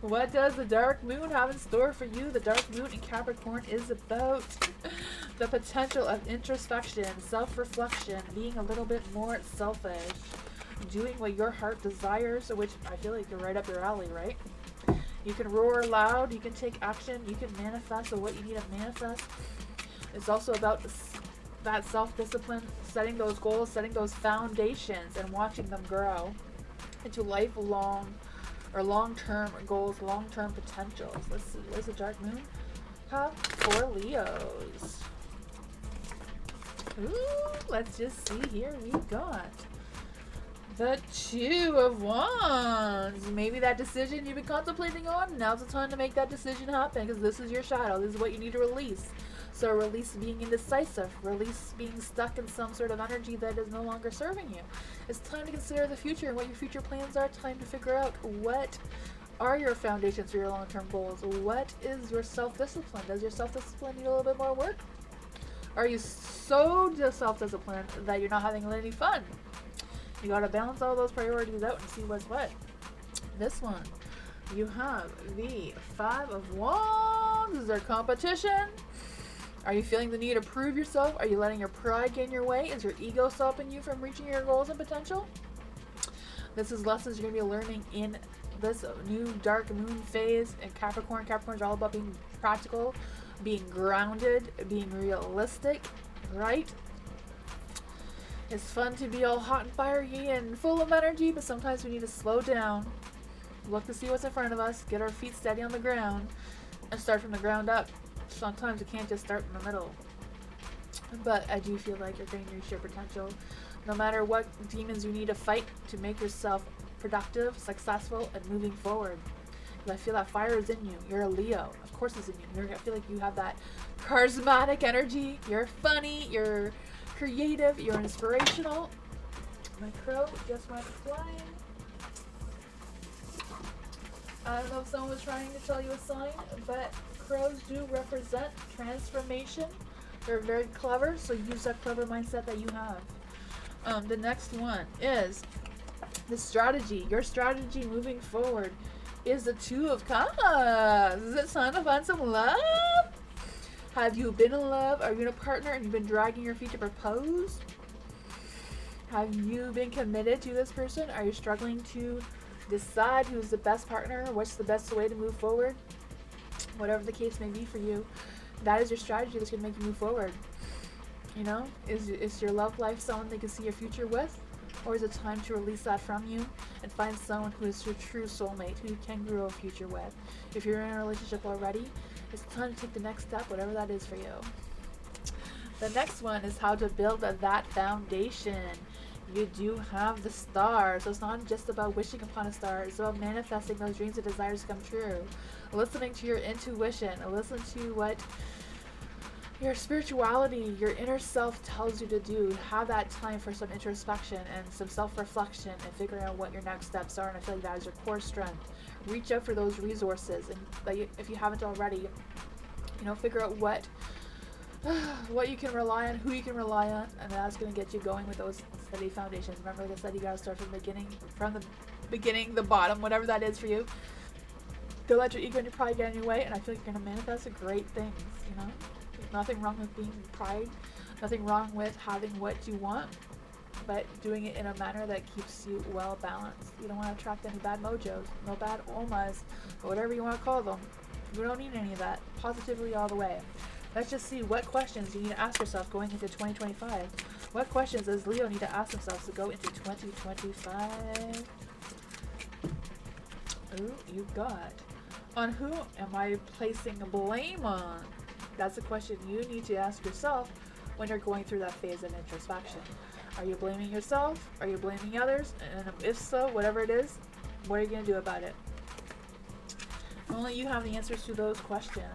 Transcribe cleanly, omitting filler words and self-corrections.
What does the dark moon have in store for you? The dark moon in Capricorn is about the potential of introspection, self-reflection, being a little bit more selfish, doing what your heart desires, which I feel like you're right up your alley, right? You can roar loud, you can take action, you can manifest what you need to manifest. It's also about that self-discipline, setting those goals, setting those foundations, and watching them grow into lifelong or long-term goals, long-term potentials. Let's see, what does the dark moon have for Leos? Ooh, let's just see here. We got the Two of Wands. Maybe that decision you've been contemplating on, now's the time to make that decision happen, because this is your shadow. This is what you need to release. So release being indecisive, release being stuck in some sort of energy that is no longer serving you. It's time to consider the future and what your future plans are. Time to figure out what are your foundations for your long-term goals. What is your self-discipline? Does your self-discipline need a little bit more work? Are you so just self-disciplined that you're not having any fun? You gotta balance all those priorities out and see what's what. This one, you have the Five of Wands. Is there competition? Are you feeling the need to prove yourself? Are you letting your pride get in your way? Is your ego stopping you from reaching your goals and potential? This is lessons you're going to be learning in this new dark moon phase in Capricorn. Capricorn is all about being practical, being grounded, being realistic, right? It's fun to be all hot and fiery and full of energy, but sometimes we need to slow down, look to see what's in front of us, get our feet steady on the ground, and start from the ground up. Sometimes you can't just start in the middle. But I do feel like you're going to reach your potential. No matter what demons you need to fight to make yourself productive, successful, and moving forward. Because I feel that fire is in you. You're a Leo. Of course it's in you. I feel like you have that charismatic energy. You're funny. You're creative. You're inspirational. My crow just went flying. I don't know if someone was trying to tell you a sign, but crows do represent transformation. They're very clever, so use that clever mindset that you have. The next one is the strategy. Your strategy moving forward is the Two of Cups. Is it time to find some love? Have you been in love? Are you in a partner and you've been dragging your feet to propose? Have you been committed to this person? Are you struggling to decide who's the best partner? What's the best way to move forward? Whatever the case may be for you, that is your strategy that's going to make you move forward. You know, is your love life someone they can see your future with? Or is it time to release that from you and find someone who is your true soulmate, who you can grow a future with? If you're in a relationship already, it's time to take the next step, whatever that is for you. The next one is how to build that foundation. You do have the Star, so it's not just about wishing upon a star, it's about manifesting those dreams and desires to come true. Listening to your intuition, listen to what your spirituality, your inner self tells you to do. Have that time for some introspection and some self-reflection and figuring out what your next steps are, and I feel like that is your core strength. Reach out for those resources, and like, if you haven't already, you know, figure out what you can rely on, who you can rely on, and that's going to get you going with those steady foundations. Remember, like I said, you got to start from the beginning, the bottom, whatever that is for you. Don't let your ego and your pride get in your way, and I feel like you're going to manifest great things, you know? There's nothing wrong with being pride, nothing wrong with having what you want, but doing it in a manner that keeps you well balanced. You don't want to attract any bad mojos, no bad omas, or whatever you want to call them. You don't need any of that. Positively all the way. Let's just see what questions you need to ask yourself going into 2025. What questions does Leo need to ask themselves to go into 2025? Ooh, you got. On who am I placing blame on? That's a question you need to ask yourself when you're going through that phase of introspection. Are you blaming yourself? Are you blaming others? And if so, whatever it is, what are you going to do about it? Only you have the answers to those questions.